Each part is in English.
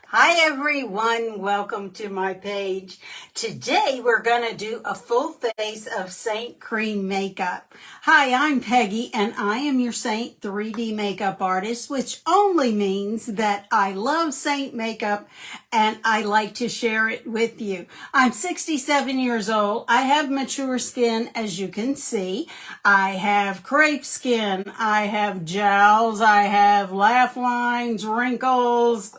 Hi everyone, welcome to my page. Today we're going to do a full face of Seint cream makeup. Hi, I'm Peggy and I am your Seint 3D makeup artist, which only means that I love Seint makeup and I like to share it with you. I'm 67 years old. I have mature skin, as you can see. I have crepe skin, I have jowls, I have laugh lines, wrinkles,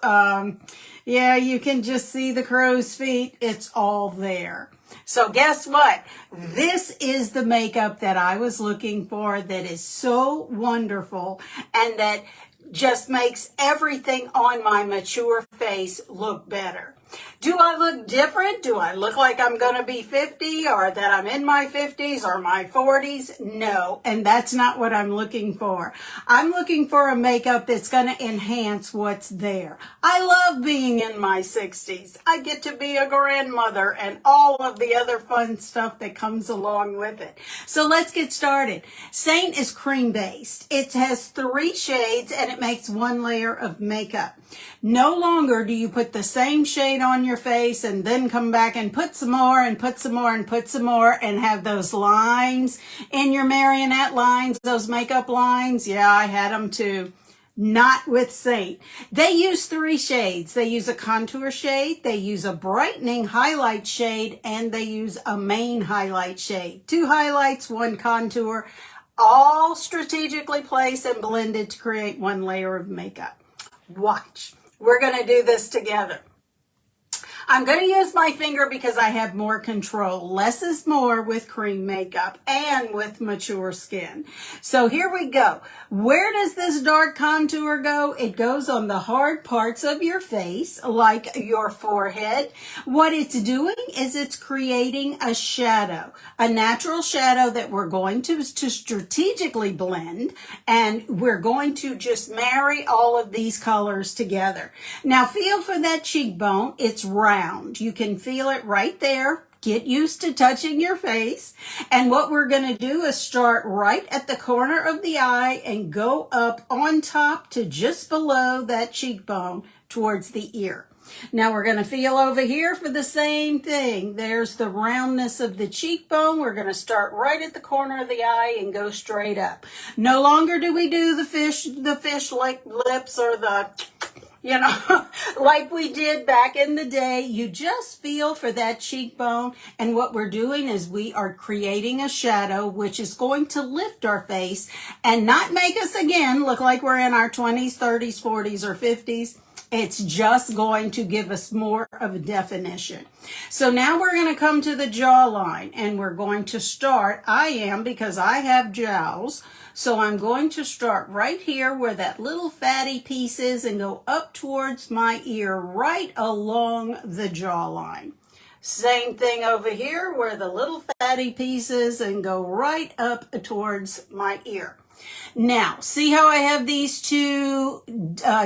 yeah, you can just see the crow's feet. It's all there. So guess what? This is the makeup that I was looking for that is so wonderful and that just makes everything on my mature face look better. Do I look different? Do I look like I'm going to be 50 or that I'm in my 50s or my 40s? No, and that's not what I'm looking for. I'm looking for a makeup that's going to enhance what's there. I love being in my 60s. I get to be a grandmother and all of the other fun stuff that comes along with it. So let's get started. Seint is cream based. It has 3 shades and it makes 1 layer of makeup. No longer do you put the same shade on your face and then come back and put some more and put some more and put some more and have those lines in your marionette lines, those makeup lines. Yeah, I had them too. Not with Seint. They use 3 shades. They use a contour shade, they use a brightening highlight shade, and they use a main highlight shade. 2 highlights, 1 contour, all strategically placed and blended to create 1 layer of makeup. Watch. We're going to do this together. I'm going to use my finger because I have more control. Less is more with cream makeup and with mature skin. So here we go. Where does this dark contour go? It goes on the hard parts of your face, like your forehead. What it's doing is it's creating a shadow, a natural shadow that we're going to strategically blend, and we're going to just marry all of these colors together. Now feel for that cheekbone. It's round. You can feel it right there. Get used to touching your face. And what we're going to do is start right at the corner of the eye and go up on top to just below that cheekbone towards the ear. Now we're going to feel over here for the same thing. There's the roundness of the cheekbone. We're going to start right at the corner of the eye and go straight up. No longer do we do the fish like lips or the like we did back in the day. You just feel for that cheekbone, and what we're doing is we are creating a shadow which is going to lift our face and not make us again look like we're in our 20s, 30s, 40s, or 50s. It's just going to give us more of a definition. So now we're going to come to the jawline, and we're going to start, because I have jowls, so I'm going to start right here where that little fatty piece is and go up towards my ear, right along the jawline. Same thing over here where the little fatty piece is and go right up towards my ear. Now, see how I have these 2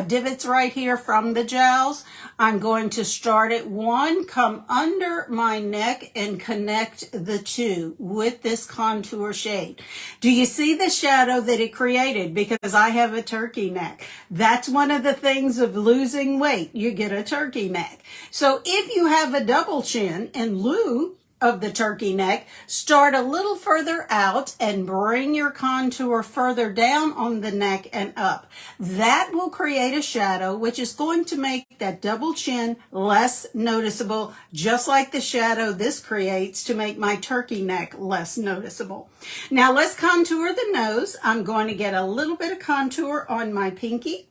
divots right here from the jowls? I'm going to start at 1, come under my neck, and connect the 2 with this contour shade. Do you see the shadow that it created? Because I have a turkey neck. That's one of the things of losing weight. You get a turkey neck. So if you have a double chin in lieu of the turkey neck, start a little further out and bring your contour further down on the neck and up. That will create a shadow which is going to make that double chin less noticeable, just like the shadow this creates to make my turkey neck less noticeable. Now let's contour the nose. I'm going to get a little bit of contour on my pinky.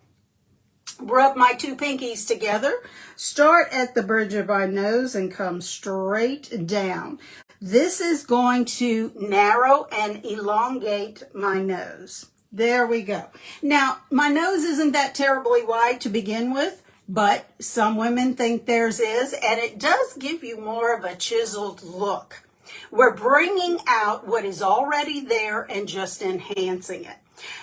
Rub my 2 pinkies together, start at the bridge of my nose and come straight down. This is going to narrow and elongate my nose. There we go. Now, my nose isn't that terribly wide to begin with, but some women think theirs is, and it does give you more of a chiseled look. We're bringing out what is already there and just enhancing it.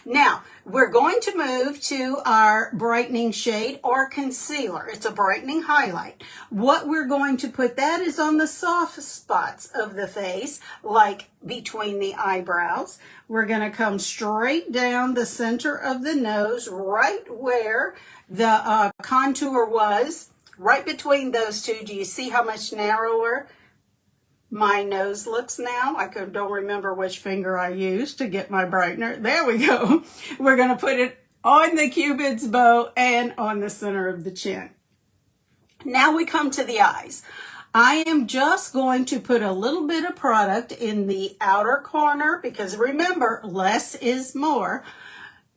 Now, we're going to move to our brightening shade or concealer. It's a brightening highlight. What we're going to put that is on the soft spots of the face, like between the eyebrows. We're going to come straight down the center of the nose, right where the contour was, Right between those two, do you see how much narrower my nose looks now? I don't remember which finger I used to get my brightener. There we go. We're going to put it on the Cupid's bow and on the center of the chin. Now we come to the eyes. I am just going to put a little bit of product in the outer corner because remember, less is more.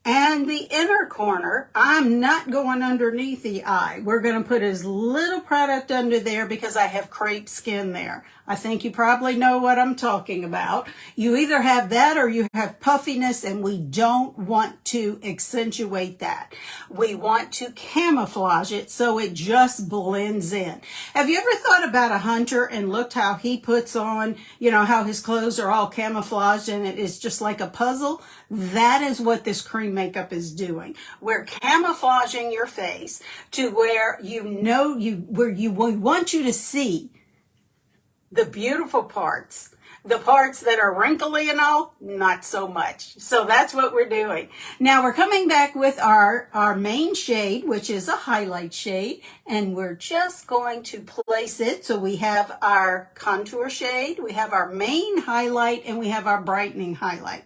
And the inner corner, I'm not going underneath the eye. We're going to put as little product under there because I have crepe skin there. I think you probably know what I'm talking about. You either have that or you have puffiness, and we don't want to accentuate that. We want to camouflage it so it just blends in. Have you ever thought about a hunter and looked how he puts on, you know, how his clothes are all camouflaged and it is just like a puzzle? That is what this cream makeup is doing. We're camouflaging your face to where we want you to see the beautiful parts. The parts that are wrinkly and all, not so much. So that's what we're doing. Now we're coming back with our main shade, which is a highlight shade, and we're just going to place it. So we have our contour shade, we have our main highlight, and we have our brightening highlight.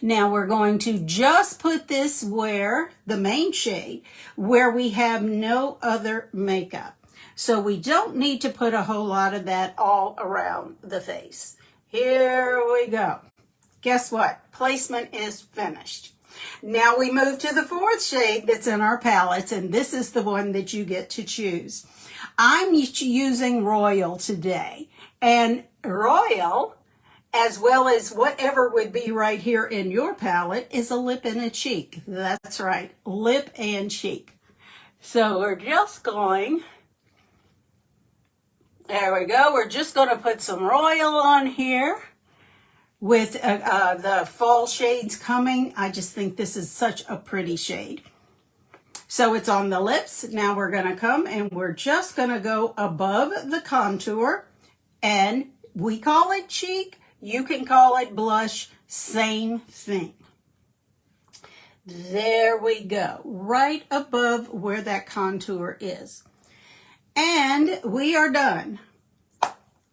Now we're going to just put this where the main shade, where we have no other makeup. So we don't need to put a whole lot of that all around the face. Here we go. Guess what? Placement is finished. Now we move to the fourth shade that's in our palettes, and this is the one that you get to choose. I'm using Royal today, and Royal, as well as whatever would be right here in your palette, is a lip and a cheek. That's right, lip and cheek. So we're just going... There we go. We're just going to put some Royal on here with the fall shades coming. I just think this is such a pretty shade. So it's on the lips. Now we're going to come and we're just going to go above the contour. And we call it cheek. You can call it blush. Same thing. There we go. Right above where that contour is. And we are done.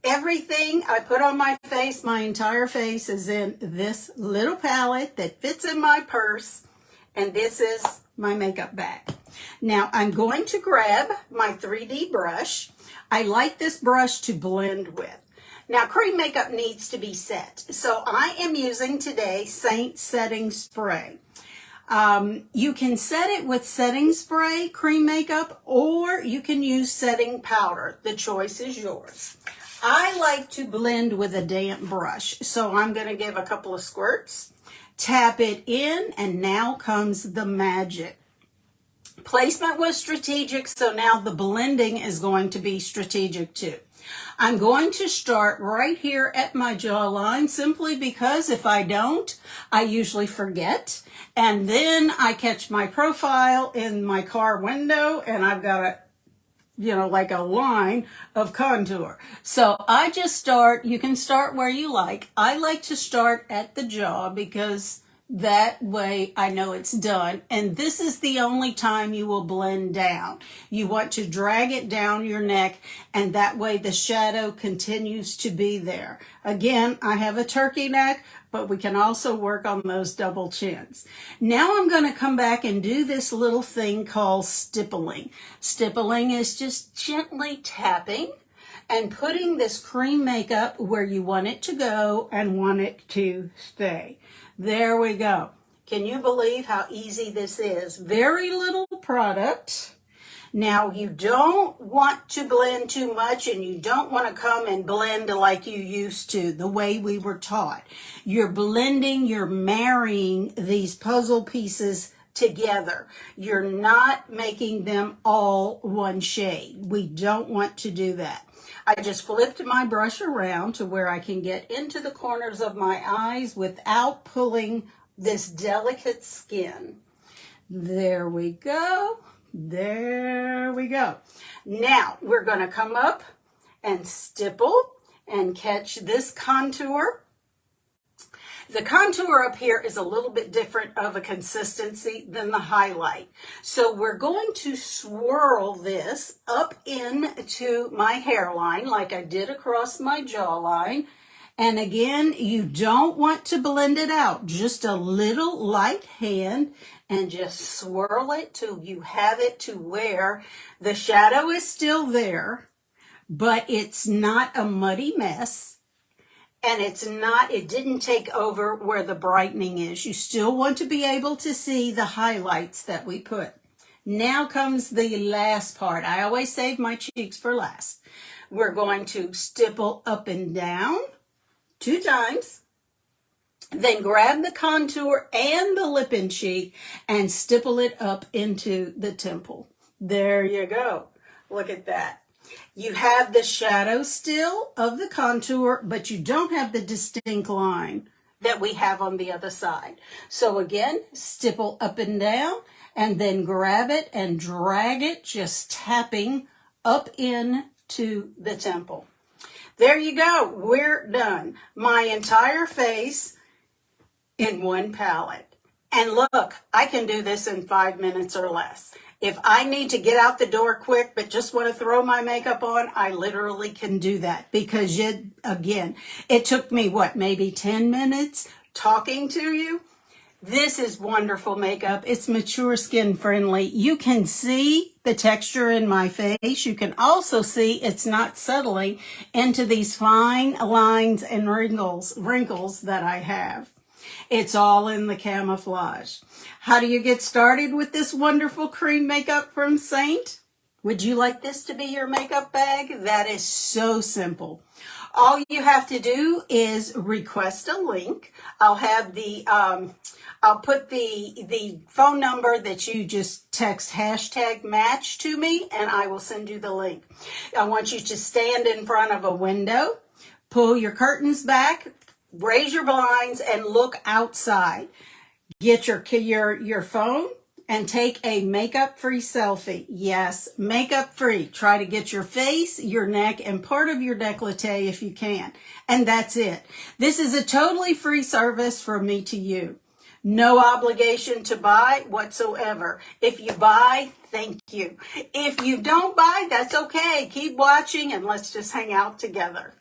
Everything I put on my face, my entire face, is in this little palette that fits in my purse. And this is my makeup bag. Now I'm going to grab my 3D brush. I like this brush to blend with. Now cream makeup needs to be set. So I am using today Seint setting spray. You can set it with setting spray, cream makeup, or you can use setting powder. The choice is yours. I like to blend with a damp brush, so I'm going to give a couple of squirts, tap it in, and now comes the magic. Placement was strategic, so now the blending is going to be strategic too. I'm going to start right here at my jawline simply because if I don't, I usually forget. And then I catch my profile in my car window and I've got a, like a line of contour. So I just start, you can start where you like. I like to start at the jaw because that way I know it's done. And this is the only time you will blend down. You want to drag it down your neck, and that way the shadow continues to be there. Again, I have a turkey neck, but we can also work on those double chins. Now I'm going to come back and do this little thing called stippling. Stippling is just gently tapping and putting this cream makeup where you want it to go and want it to stay. There we go. Can you believe how easy this is? Very little product. Now you don't want to blend too much, and you don't want to come and blend like you used to, the way we were taught. You're blending, you're marrying these puzzle pieces together. You're not making them all one shade. We don't want to do that. I just flipped my brush around to where I can get into the corners of my eyes without pulling this delicate skin. There we go. There we go. Now we're going to come up and stipple and catch this contour. The contour up here is a little bit different of a consistency than the highlight. So we're going to swirl this up into my hairline like I did across my jawline. And again, you don't want to blend it out, just a little light hand and just swirl it till you have it to where the shadow is still there, but it's not a muddy mess. And it didn't take over where the brightening is. You still want to be able to see the highlights that we put. Now comes the last part. I always save my cheeks for last. We're going to stipple up and down 2 times, then grab the contour and the lip and cheek and stipple it up into the temple. There you go. Look at that. You have the shadow still of the contour, but you don't have the distinct line that we have on the other side. So again, stipple up and down and then grab it and drag it, just tapping up into the temple. There you go. We're done. My entire face in one palette. And look, I can do this in 5 minutes or less. If I need to get out the door quick but just want to throw my makeup on, I literally can do that because, again, it took me, maybe 10 minutes talking to you. This is wonderful makeup. It's mature skin friendly. You can see the texture in my face. You can also see it's not settling into these fine lines and wrinkles that I have. It's all in the camouflage. How do you get started with this wonderful cream makeup from Seint? Would you like this to be your makeup bag? That is so simple. All you have to do is request a link. I'll put the phone number that you just text #match to me, and I will send you the link. I want you to stand in front of a window, pull your curtains back, raise your blinds, and look outside. Get your phone and take a makeup-free selfie. Yes, makeup-free. Try to get your face, your neck, and part of your décolleté if you can. And that's it. This is a totally free service from me to you. No obligation to buy whatsoever. If you buy, thank you. If you don't buy, that's okay. Keep watching and let's just hang out together.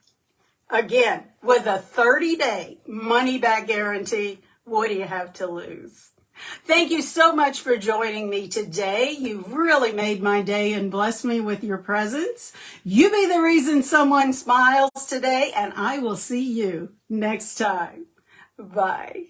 Again, with a 30-day money-back guarantee, what do you have to lose? Thank you so much for joining me today. You really made my day and blessed me with your presence. You be the reason someone smiles today, and I will see you next time. Bye.